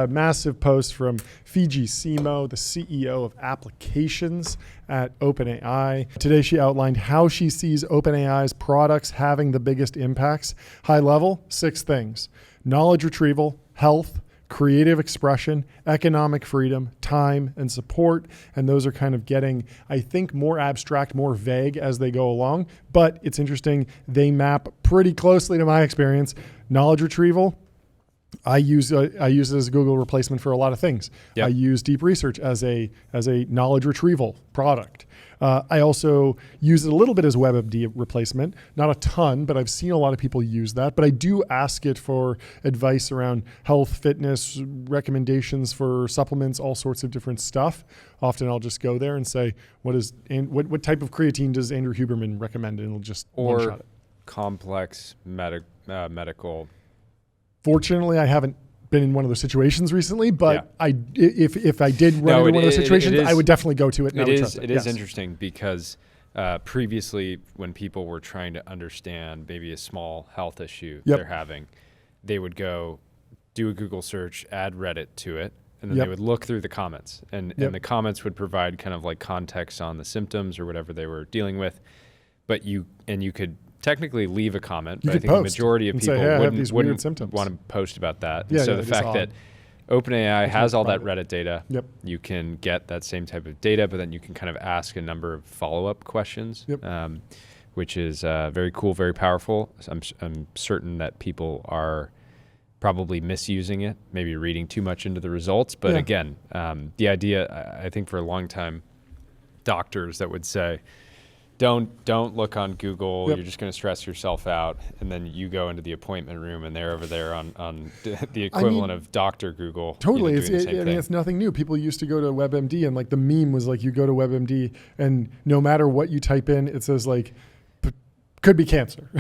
A massive post from Fiji Simo, the CEO of applications at OpenAI. Today she outlined how she sees OpenAI's products having the biggest impacts. High level, 6 things: knowledge retrieval, health, creative expression, economic freedom, time, and support. And those are kind of getting, I think, more abstract, more vague as they go along. But it's interesting, they map pretty closely to my experience. Knowledge retrieval, I use it as a Google replacement for a lot of things. Yep. I use deep research as a knowledge retrieval product. I also use it a little bit as WebMD replacement, not a ton, but I've seen a lot of people use that. But I do ask it for advice around health, fitness, recommendations for supplements, all sorts of different stuff. Often I'll just go there and say, what type of creatine does Andrew Huberman recommend? And it'll just one-shot it. Complex medical. Fortunately, I haven't been in one of those situations recently, but yeah. If I did run into one of those situations, I would definitely go to it. And it is interesting because previously when people were trying to understand maybe a small health issue they're having, they would go do a Google search, add Reddit to it, and then they would look through the comments. And the comments would provide kind of like context on the symptoms or whatever they were dealing with. But you could technically leave a comment, but I think the majority of people wouldn't want to post about that. Yeah, so the fact that OpenAI has all that Reddit data, you can get that same type of data, but then you can kind of ask a number of follow-up questions, which is very cool, very powerful. I'm certain that people are probably misusing it, maybe reading too much into the results. But again, the idea, I think for a long time, doctors that would say, Don't look on Google. You're just going to stress yourself out. And then you go into the appointment room and they're over there on the equivalent of Dr. Google. Totally. It's nothing new. People used to go to WebMD and like the meme was like you go to WebMD and no matter what you type in, it says like, could be cancer,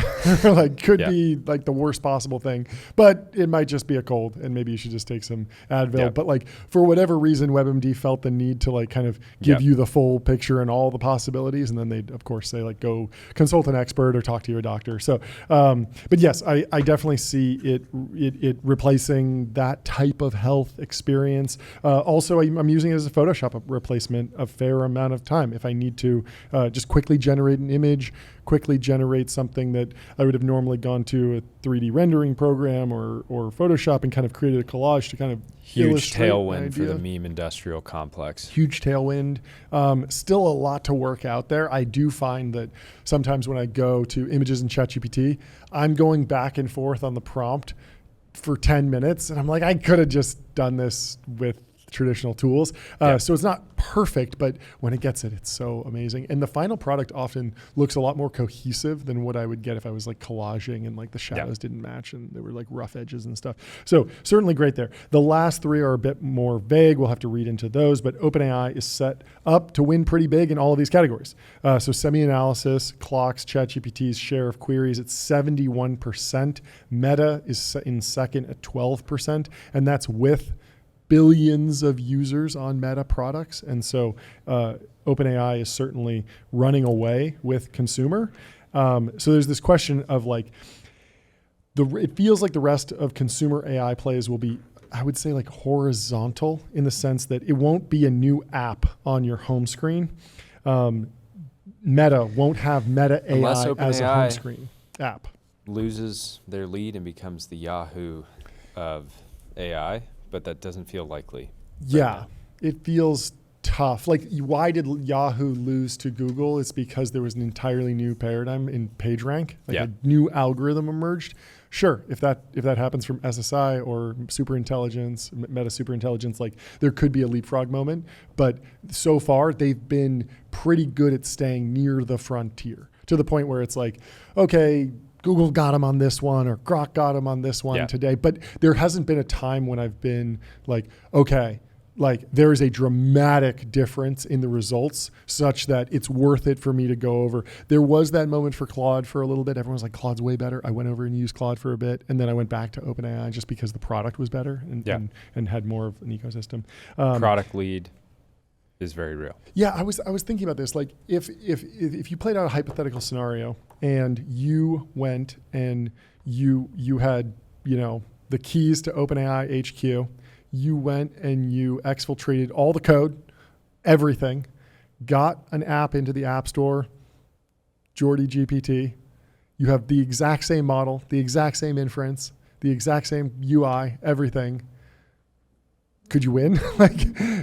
like could be like the worst possible thing, but it might just be a cold and maybe you should just take some Advil. But like for whatever reason, WebMD felt the need to like kind of give you the full picture and all the possibilities. And then they'd of course say like, go consult an expert or talk to your doctor. So, but yes, I definitely see it replacing that type of health experience. Also, I'm using it as a Photoshop replacement a fair amount of time. If I need to just quickly generate an image, quickly generate something that I would have normally gone to a 3D rendering program or Photoshop and kind of created a collage to kind of huge tailwind for the meme industrial complex. Huge tailwind. Still a lot to work out there. I do find that sometimes when I go to images in ChatGPT, I'm going back and forth on the prompt for 10 minutes. And I'm like, I could have just done this with traditional tools. So it's not perfect, but when it gets it, it's so amazing. And the final product often looks a lot more cohesive than what I would get if I was like collaging and like the shadows didn't match and there were like rough edges and stuff. So certainly great there. The last 3 are a bit more vague. We'll have to read into those, but OpenAI is set up to win pretty big in all of these categories. So semi-analysis clocks ChatGPT's share of queries at 71%. Meta is in second at 12%, and that's with billions of users on Meta products. And so OpenAI is certainly running away with consumer. So there's this question of like, it feels like the rest of consumer AI plays will be, I would say like horizontal in the sense that it won't be a new app on your home screen. Meta won't have Meta AI as a home screen app. Loses their lead and becomes the Yahoo of AI. But that doesn't feel likely. Yeah, it feels tough. Like, why did Yahoo lose to Google? It's because there was an entirely new paradigm in PageRank. Like a new algorithm emerged. Sure, if that happens from SSI or superintelligence, Meta superintelligence, like there could be a leapfrog moment. But so far, they've been pretty good at staying near the frontier to the point where it's like, okay, Google got him on this one or Grok got him on this one today. But there hasn't been a time when I've been like, okay, like there is a dramatic difference in the results such that it's worth it for me to go over. There was that moment for Claude for a little bit. Everyone was like, Claude's way better. I went over and used Claude for a bit. And then I went back to OpenAI just because the product was better and had more of an ecosystem. Product lead is very real. Yeah, I was thinking about this. Like if you played out a hypothetical scenario and you went and you had, the keys to OpenAI HQ, you went and you exfiltrated all the code, everything, got an app into the App Store, Jordy GPT. You have the exact same model, the exact same inference, the exact same UI, everything. Could you win?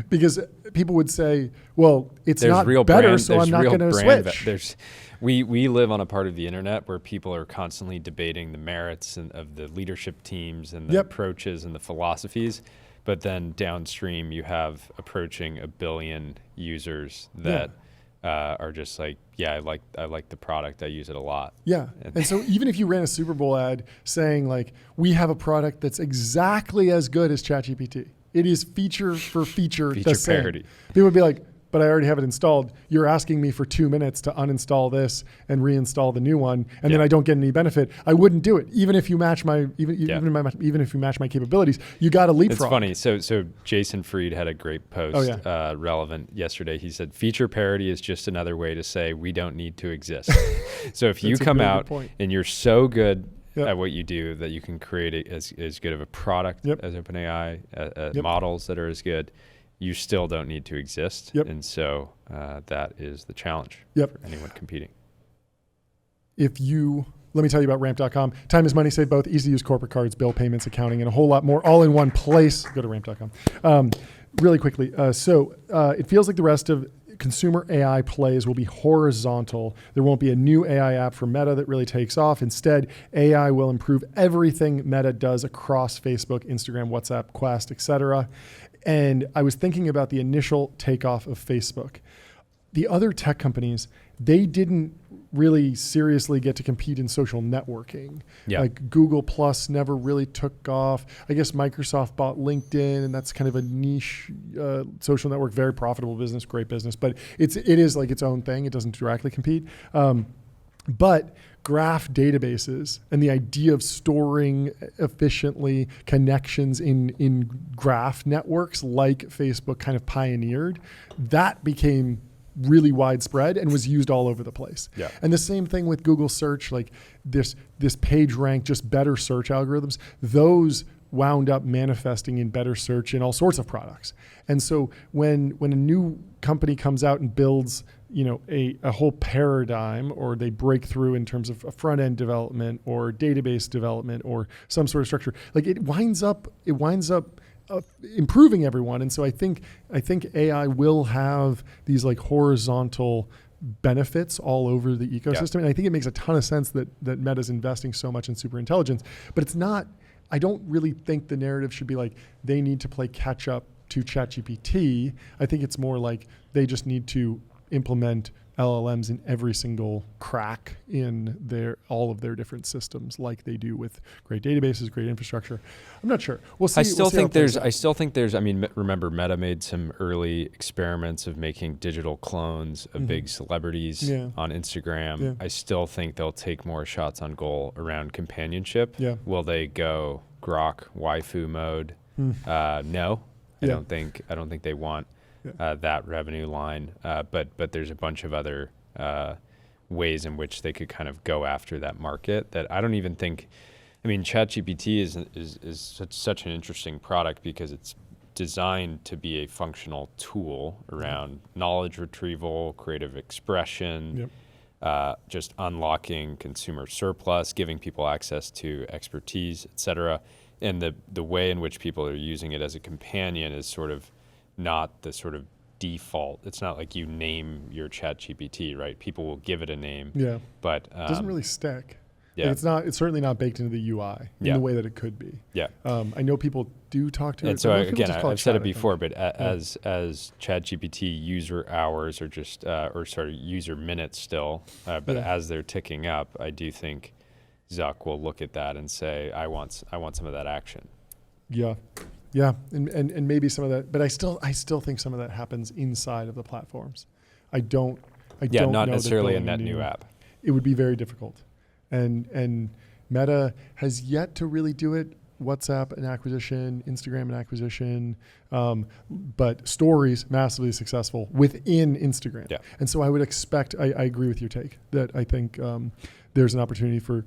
Because people would say, well, it's there's not real better, brand, so I'm not going to switch. We live on a part of the internet where people are constantly debating the merits of the leadership teams and the approaches and the philosophies. But then downstream, you have approaching 1 billion users that are just like, I like the product. I use it a lot. Yeah. And so even if you ran a Super Bowl ad saying like, we have a product that's exactly as good as ChatGPT. It is feature for feature the same. Parity. People would be like, but I already have it installed. You're asking me for 2 minutes to uninstall this and reinstall the new one, and then I don't get any benefit. I wouldn't do it, even if you match my even if you match my capabilities. You got to leapfrog. It's funny. So Jason Fried had a great post relevant yesterday. He said feature parity is just another way to say we don't need to exist. So if you come out and you're so good at what you do that you can create as good of a product as OpenAI, models that are as good, you still don't need to exist. And so that is the challenge for anyone competing. Let me tell you about ramp.com. Time is money, save both, easy to use corporate cards, bill payments, accounting, and a whole lot more all in one place. Go to ramp.com. Really quickly. It feels like the rest of consumer AI plays will be horizontal. There won't be a new AI app for Meta that really takes off. Instead, AI will improve everything Meta does across Facebook, Instagram, WhatsApp, Quest, etc. And I was thinking about the initial takeoff of Facebook. The other tech companies, they didn't really seriously get to compete in social networking. Like Google Plus never really took off. I guess Microsoft bought LinkedIn, and that's kind of a niche social network, very profitable business, great business, but it is like its own thing. It doesn't directly compete. But graph databases and the idea of storing efficiently connections in graph networks like Facebook kind of pioneered, that became really widespread and was used all over the place. And the same thing with Google search, like this page rank, just better search algorithms, those wound up manifesting in better search in all sorts of products. And so when a new company comes out and builds a whole paradigm, or they break through in terms of a front end development or database development or some sort of structure, like it winds up improving everyone. And so I think AI will have these like horizontal benefits all over the ecosystem. And I think it makes a ton of sense that Meta's investing so much in super intelligence, but it's not, I don't really think the narrative should be like they need to play catch up to ChatGPT. I think it's more like they just need to implement LLMs in every single crack in all of their different systems, like they do with great databases, great infrastructure. I'm not sure. We'll see. I still think there's. I mean, remember Meta made some early experiments of making digital clones of big celebrities on Instagram. I still think they'll take more shots on goal around companionship. Will they go Grok waifu mode? No, I don't think they want that revenue line, but there's a bunch of other ways in which they could kind of go after that market that I don't even think. I mean, ChatGPT is such an interesting product because it's designed to be a functional tool around knowledge retrieval, creative expression, just unlocking consumer surplus, giving people access to expertise, et cetera. And the way in which people are using it as a companion is sort of not the sort of default. It's not like you name your ChatGPT, right? People will give it a name. But it doesn't really stick. Like it's certainly not baked into the UI in the way that it could be. I know people do talk to it. And so again, I've said it before, but as ChatGPT user hours are just, user minutes still, but as they're ticking up, I do think Zuck will look at that and say, I want some of that action. Yeah, and maybe some of that, but I still think some of that happens inside of the platforms. I don't not necessarily a net new app. It would be very difficult, and Meta has yet to really do it. WhatsApp an acquisition, Instagram an acquisition, but Stories massively successful within Instagram. And so I would expect. I agree with your take that I think there's an opportunity for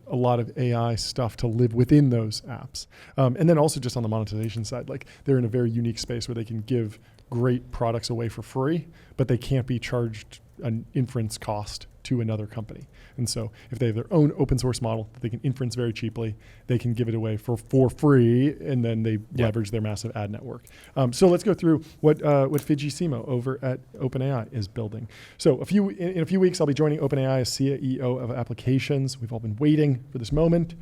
a lot of AI stuff to live within those apps. And then also just on the monetization side, like they're in a very unique space where they can give great products away for free, but they can't be charged an inference cost to another company. And so if they have their own open source model that they can inference very cheaply, they can give it away for free, and then they leverage their massive ad network. So let's go through what Fijisimo over at OpenAI is building. So in a few weeks, I'll be joining OpenAI as CEO of applications. We've all been waiting for this moment.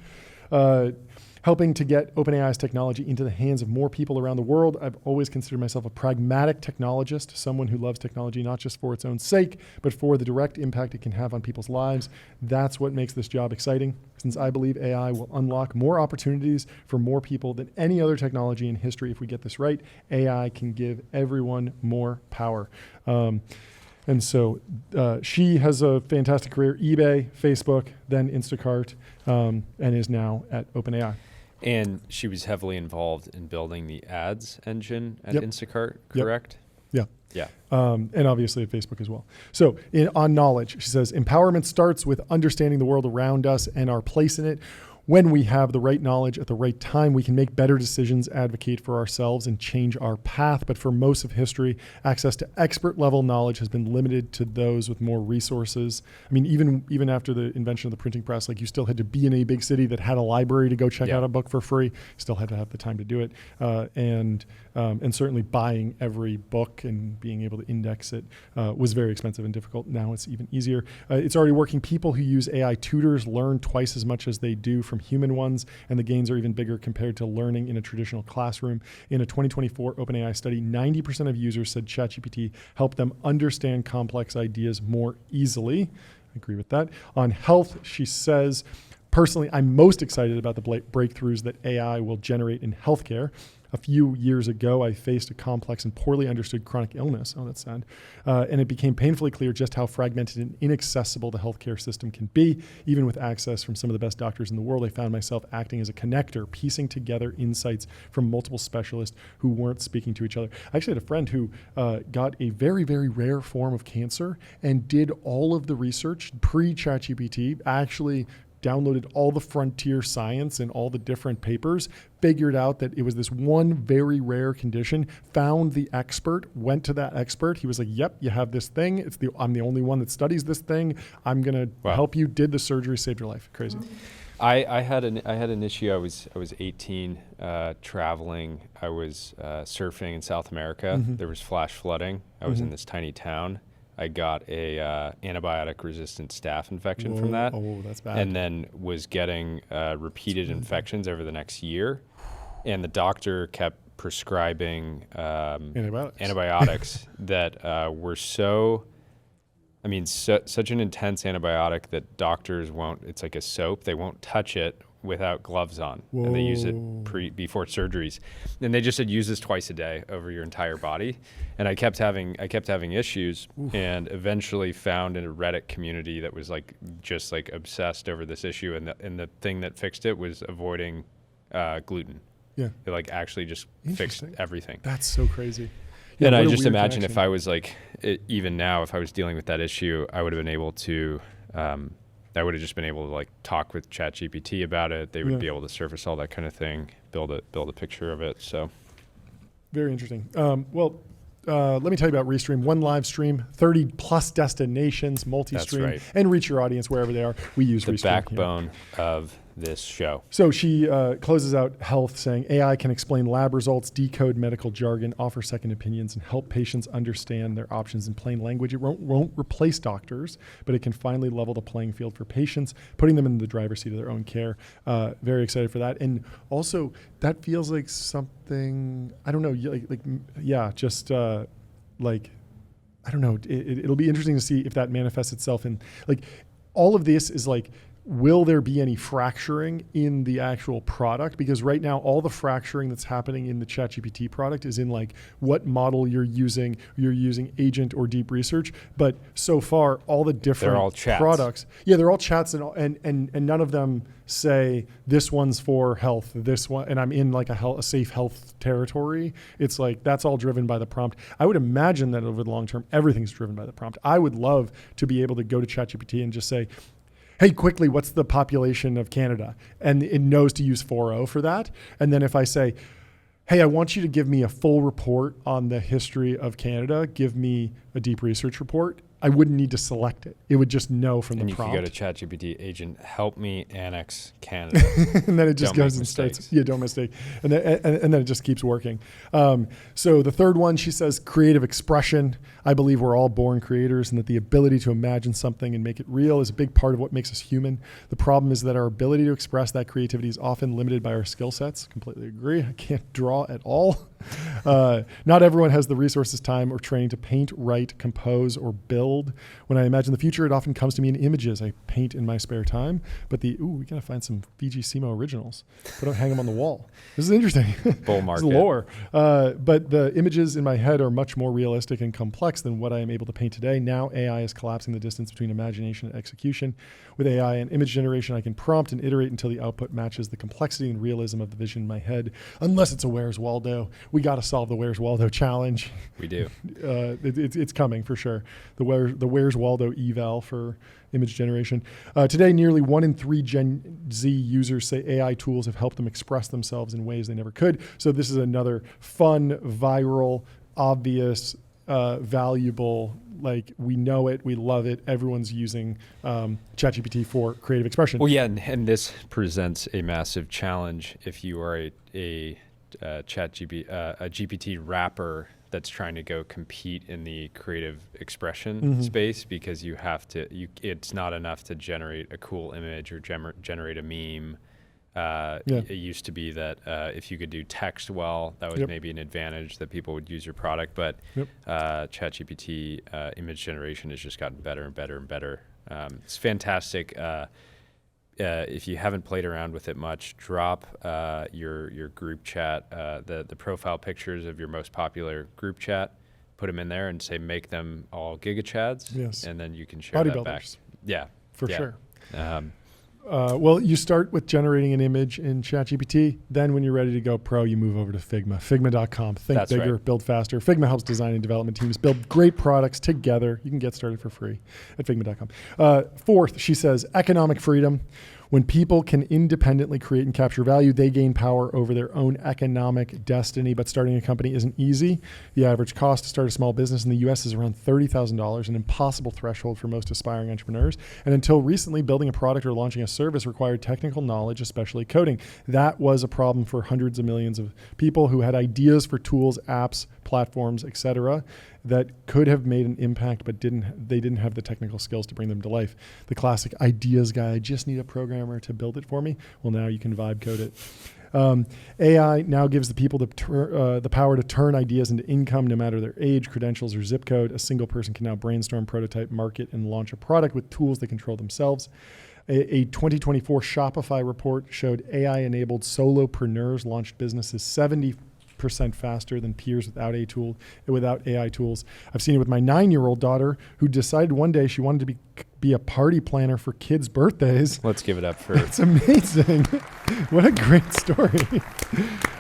Helping to get OpenAI's technology into the hands of more people around the world. I've always considered myself a pragmatic technologist, someone who loves technology not just for its own sake, but for the direct impact it can have on people's lives. That's what makes this job exciting, since I believe AI will unlock more opportunities for more people than any other technology in history. If we get this right, AI can give everyone more power. And so she has a fantastic career, eBay, Facebook, then Instacart, and is now at OpenAI. And she was heavily involved in building the ads engine at Instacart, correct? Yeah. Yeah. And obviously at Facebook as well. So on knowledge, she says, empowerment starts with understanding the world around us and our place in it. When we have the right knowledge at the right time, we can make better decisions, advocate for ourselves, and change our path. But for most of history, access to expert level knowledge has been limited to those with more resources. I mean, even after the invention of the printing press, like you still had to be in a big city that had a library to go check out a book for free. Still had to have the time to do it. And certainly buying every book and being able to index it was very expensive and difficult. Now it's even easier. It's already working. People who use AI tutors learn twice as much as they do from human ones, and the gains are even bigger compared to learning in a traditional classroom. In a 2024 OpenAI study, 90% of users said ChatGPT helped them understand complex ideas more easily. I agree with that. On health, she says, personally, I'm most excited about the breakthroughs that AI will generate in healthcare. A few years ago, I faced a complex and poorly understood chronic illness. Oh, that's sad. And it became painfully clear just how fragmented and inaccessible the healthcare system can be. Even with access from some of the best doctors in the world, I found myself acting as a connector, piecing together insights from multiple specialists who weren't speaking to each other. I actually had a friend who got a very, very rare form of cancer and did all of the research pre-ChatGPT, actually downloaded all the frontier science and all the different papers, figured out that it was this one very rare condition, found the expert, went to that expert. He was like, yep, you have this thing. I'm the only one that studies this thing. I'm going to help you. Did the surgery, saved your life. Crazy. I had an issue. I was 18, traveling. I was surfing in South America. Mm-hmm. There was flash flooding. I was in this tiny town. I got a antibiotic-resistant staph infection from that. Oh, that's bad. And then was getting repeated infections over the next year. And the doctor kept prescribing antibiotics that were such an intense antibiotic that doctors won't, it's like a soap, they won't touch it without gloves on. Whoa. And they use it before surgeries. And they just said, use this twice a day over your entire body. And I kept having issues. Oof. And eventually found in a Reddit community that was just obsessed over this issue. And the thing that fixed it was avoiding gluten. Yeah. It actually just fixed everything. That's so crazy. Yeah, and I just imagine if I was even now, if I was dealing with that issue, I would have been able to, I would have just been able to talk with ChatGPT about it. They would be able to surface all that kind of thing, build a picture of it. So, very interesting. Let me tell you about Restream. One live stream, 30 plus destinations, multi-stream, and reach your audience wherever they are. We use Restream. The backbone of this show. So she closes out health saying, AI can explain lab results, decode medical jargon, offer second opinions, and help patients understand their options in plain language. It won't replace doctors, but it can finally level the playing field for patients, putting them in the driver's seat of their own care. Very excited for that. And also, that feels like something, I don't know, I don't know. It'll be interesting to see if that manifests itself in, all of this is will there be any fracturing in the actual product? Because right now, all the fracturing that's happening in the ChatGPT product is in what model you're using agent or deep research. But so far, all the different products, they're all chats, and none of them say this one's for health, this one, and I'm in a safe health territory. It's that's all driven by the prompt. I would imagine that over the long term, everything's driven by the prompt. I would love to be able to go to ChatGPT and just say, hey, quickly, what's the population of Canada? And it knows to use 4.0 for that. And then if I say, hey, I want you to give me a full report on the history of Canada, give me a deep research report, I wouldn't need to select it. It would just know from the prompt. And you could go to ChatGPT, agent, help me annex Canada. And then it just goes and starts. Yeah, don't mistake. And then it just keeps working. So the third one, she says, creative expression. I believe we're all born creators and that the ability to imagine something and make it real is a big part of what makes us human. The problem is that our ability to express that creativity is often limited by our skill sets. Completely agree. I can't draw at all. Not everyone has the resources, time, or training to paint, write, compose, or build. When I imagine the future, it often comes to me in images I paint in my spare time. But we gotta find some Fiji Simo originals. Hang them on the wall. This is interesting. Bull market. This is lore. But the images in my head are much more realistic and complex than what I am able to paint today. Now AI is collapsing the distance between imagination and execution. With AI and image generation, I can prompt and iterate until the output matches the complexity and realism of the vision in my head. Unless it's a Where's Waldo. We got to solve the Where's Waldo challenge. We do. It's coming for sure. The Where's Waldo eval for image generation. Today, nearly 1 in 3 Gen Z users say AI tools have helped them express themselves in ways they never could. So this is another fun, viral, obvious, valuable, like we know it, we love it. Everyone's using ChatGPT for creative expression. Well, yeah, and this presents a massive challenge if you are a GPT wrapper that's trying to go compete in the creative expression space, because you have to. It's not enough to generate a cool image or generate a meme. It used to be that if you could do text well, that was maybe an advantage that people would use your product. But ChatGPT image generation has just gotten better and better and better. It's fantastic. If you haven't played around with it much, drop your group chat, the profile pictures of your most popular group chat, put them in there and say, make them all gigachads. Yes. And then you can share that back. Yeah. For sure. Well, you start with generating an image in ChatGPT. Then when you're ready to go pro, you move over to Figma. Figma.com. Think bigger, build faster. Figma helps design and development teams build great products together. You can get started for free at Figma.com. Fourth, she says, economic freedom. When people can independently create and capture value, they gain power over their own economic destiny. But starting a company isn't easy. The average cost to start a small business in the US is around $30,000, an impossible threshold for most aspiring entrepreneurs. And until recently, building a product or launching a service required technical knowledge, especially coding. That was a problem for hundreds of millions of people who had ideas for tools, apps, platforms, etc., that could have made an impact, but they didn't have the technical skills to bring them to life. The classic ideas guy, I just need a programmer to build it for me. Well, now you can vibe code it. AI now gives the people the power to turn ideas into income, no matter their age, credentials, or zip code. A single person can now brainstorm, prototype, market, and launch a product with tools they control themselves. A 2024 Shopify report showed AI-enabled solopreneurs launched businesses 70% faster than peers without AI tools. I've seen it with my 9-year-old daughter, who decided one day she wanted to be a party planner for kids' birthdays. Let's give it up for It's amazing. What a great story.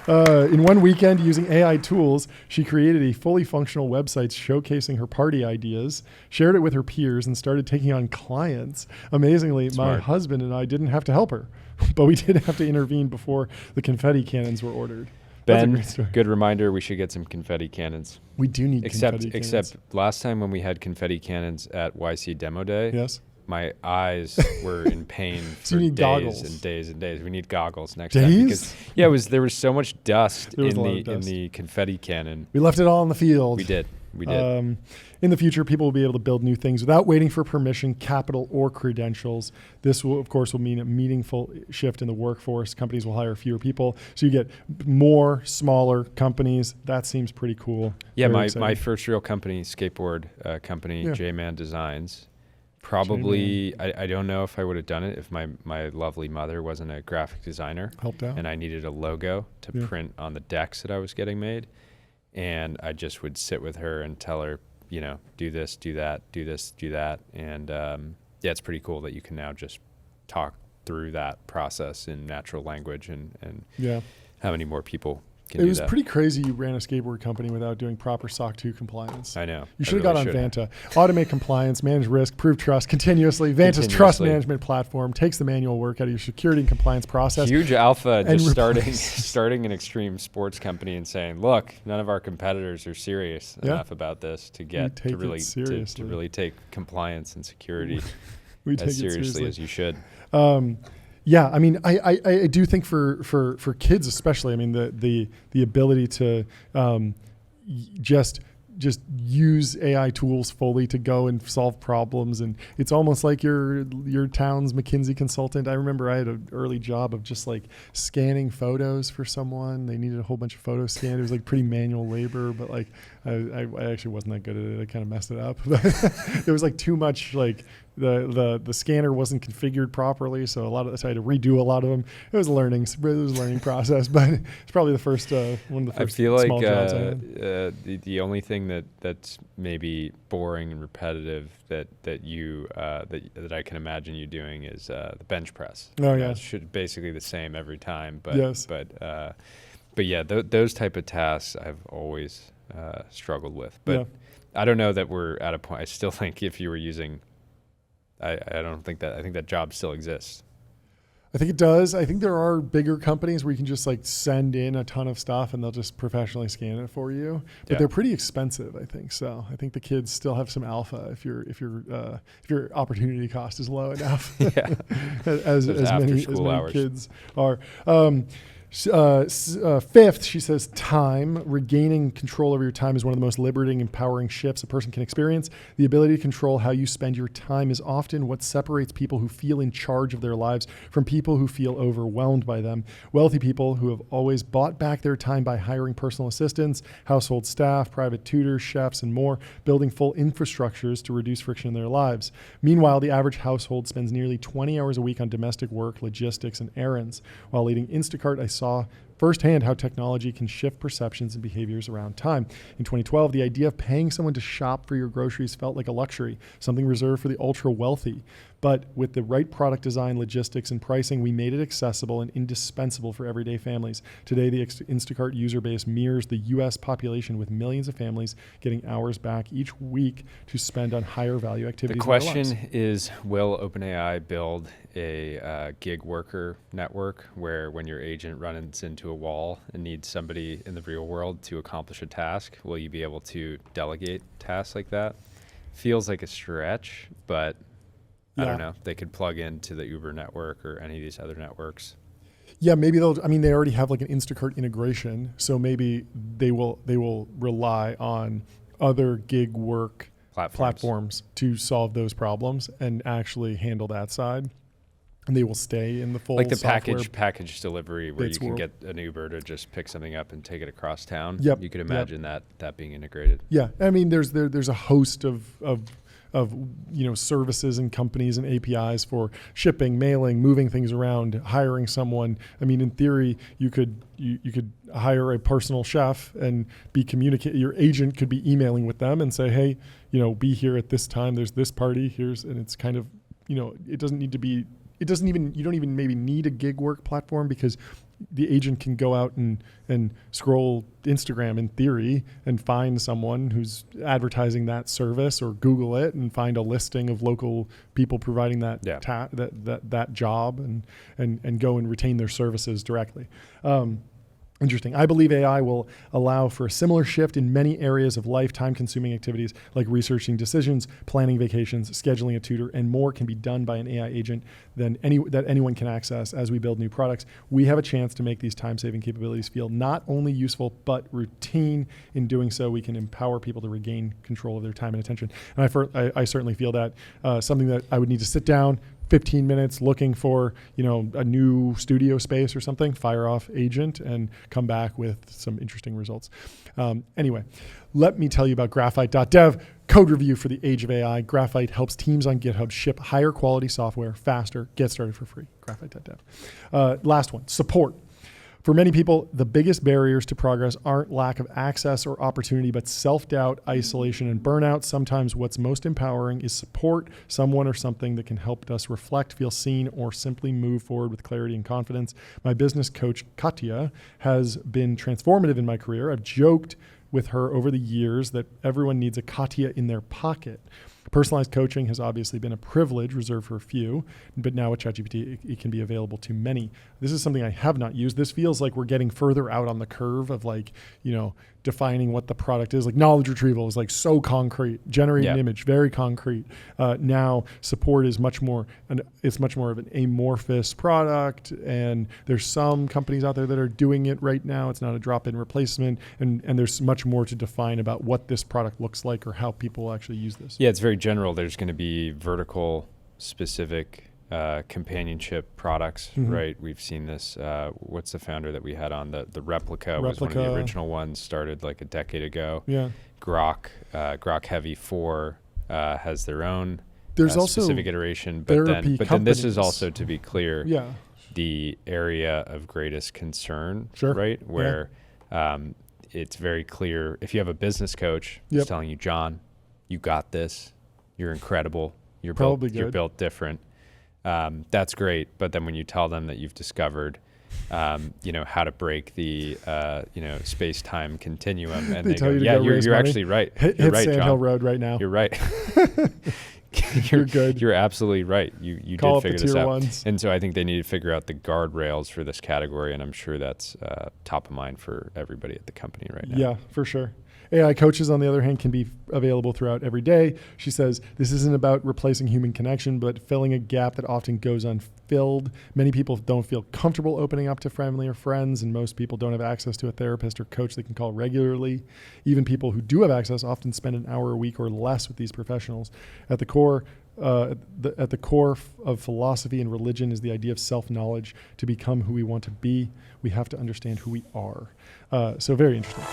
In one weekend, using AI tools, she created a fully functional website showcasing her party ideas, shared it with her peers, and started taking on clients. Amazingly, my husband and I didn't have to help her, but we did have to intervene before the confetti cannons were ordered. Ben, good reminder, we should get some confetti cannons. We do need confetti cannons. Except last time when we had confetti cannons at YC Demo Day, my eyes were in pain for days goggles. And days and days. We need goggles next time. Because, there was so much dust in the confetti cannon. We left it all in the field. We did. In the future, people will be able to build new things without waiting for permission, capital, or credentials. This will, of course, mean a meaningful shift in the workforce. Companies will hire fewer people. So you get more smaller companies. That seems pretty cool. Yeah, my first real company, skateboard company, J-Man Designs, probably, I don't know if I would have done it if my lovely mother wasn't a graphic designer. Helped out. And I needed a logo to print on the decks that I was getting made. And I just would sit with her and tell her, do this, do that, do this, do that. And it's pretty cool that you can now just talk through that process in natural language and how many more people can It do was that. pretty crazy you ran a skateboard company without doing proper SOC 2 compliance. I know. You should have got on Vanta. Automate compliance, manage risk, prove trust continuously. Vanta's trust Continuously. management platform takes the manual work out of your security and compliance process. Huge alpha just starting an extreme sports company and saying, look, none of our competitors are serious enough about this to get to really take compliance and security as seriously as you should. Yeah, I mean, I do think for kids especially, I mean, the ability to just use AI tools fully to go and solve problems, and it's almost like your town's McKinsey consultant. I remember I had an early job of just like scanning photos for someone. They needed a whole bunch of photos scanned. It was like pretty manual labor, but like I actually wasn't that good at it. I kind of messed it up. There was like too much like. The scanner wasn't configured properly, so I had to redo a lot of them. It was a learning process, but it's probably the first one of the first small jobs I had. The only thing that's maybe boring and repetitive that I can imagine you doing is the bench press. Oh yeah, it should basically the same every time. But yes. but yeah, those type of tasks I've always struggled with. But yeah. I don't know that we're at a point. I still think if you were using I think that job still exists. I think it does. I think there are bigger companies where you can just like send in a ton of stuff and they'll just professionally scan it for you. But they're pretty expensive, I think. So I think the kids still have some alpha if your opportunity cost is low enough. Yeah. as many kids are. Fifth, she says, time. Regaining control over your time is one of the most liberating, empowering shifts a person can experience. The ability to control how you spend your time is often what separates people who feel in charge of their lives from people who feel overwhelmed by them. Wealthy people who have always bought back their time by hiring personal assistants, household staff, private tutors, chefs, and more, building full infrastructures to reduce friction in their lives. Meanwhile, the average household spends nearly 20 hours a week on domestic work, logistics, and errands. While leading Instacart, I saw firsthand how technology can shift perceptions and behaviors around time. In 2012, the idea of paying someone to shop for your groceries felt like a luxury, something reserved for the ultra wealthy. But with the right product design, logistics, and pricing, we made it accessible and indispensable for everyday families. Today, the Instacart user base mirrors the U.S. population, with millions of families getting hours back each week to spend on higher value activities. The question is, will OpenAI build a gig worker network where when your agent runs into a wall and needs somebody in the real world to accomplish a task, will you be able to delegate tasks like that? Feels like a stretch, but I don't know. They could plug into the Uber network or any of these other networks. Yeah, maybe they already have like an Instacart integration, so maybe they will rely on other gig work platforms to solve those problems and actually handle that side. And they will stay in the full like the software package delivery where you can get an Uber to just pick something up and take it across town. Yep. You could imagine that being integrated. Yeah, I mean, there's a host of services and companies and APIs for shipping, mailing, moving things around, hiring someone. I mean, in theory, you could hire a personal chef and your agent could be emailing with them and say, hey, be here at this time. There's this party. And it's kind of, it doesn't need to be. You don't even maybe need a gig work platform because the agent can go out and scroll Instagram in theory and find someone who's advertising that service, or Google it and find a listing of local people providing that that job and go and retain their services directly. Interesting. I believe AI will allow for a similar shift in many areas of life. Time-consuming activities like researching decisions, planning vacations, scheduling a tutor, and more can be done by an AI agent that anyone can access. As we build new products, we have a chance to make these time-saving capabilities feel not only useful, but routine. In doing so, we can empower people to regain control of their time and attention. And I certainly feel that something that I would need to sit down 15 minutes looking for, a new studio space or something, fire off agent and come back with some interesting results. Anyway, let me tell you about Graphite.dev. Code review for the age of AI. Graphite helps teams on GitHub ship higher quality software faster. Get started for free. Graphite.dev. Last one, support. For many people, the biggest barriers to progress aren't lack of access or opportunity, but self-doubt, isolation, and burnout. Sometimes what's most empowering is support, someone or something that can help us reflect, feel seen, or simply move forward with clarity and confidence. My business coach, Katya, has been transformative in my career. I've joked with her over the years that everyone needs a Katya in their pocket. Personalized coaching has obviously been a privilege reserved for a few, but now with ChatGPT, it can be available to many. This is something I have not used. This feels like we're getting further out on the curve of defining what the product is. Like knowledge retrieval is like so concrete, generate an image, very concrete. Now support is much more of an amorphous product, and there's some companies out there that are doing it right now. It's not a drop-in replacement, and there's much more to define about what this product looks like or how people will actually use this. Yeah, it's very general. There's going to be vertical specific companionship products, right? We've seen this. What's the founder that we had on? The Replica was one of the original ones, started like a decade ago. Yeah. Grok Heavy 4 has their own There's also specific iteration, but then this is also, to be clear, the area of greatest concern, right? Where it's very clear if you have a business coach who's telling you, John, you got this, you're incredible, you're built different. That's great, but then when you tell them that you've discovered, how to break the, space-time continuum, and they go, you're actually right. Hit right, Sand John. Hill Road right now. You're right. You're good. You're absolutely right. You Call did up figure the this tier out. ones. And so I think they need to figure out the guardrails for this category, and I'm sure that's top of mind for everybody at the company right now. Yeah, for sure. AI coaches, on the other hand, can be available throughout every day. She says, this isn't about replacing human connection, but filling a gap that often goes unfilled. Many people don't feel comfortable opening up to family or friends, and most people don't have access to a therapist or coach they can call regularly. Even people who do have access often spend an hour a week or less with these professionals. At the core of philosophy and religion is the idea of self-knowledge. To become who we want to be, we have to understand who we are. So very interesting.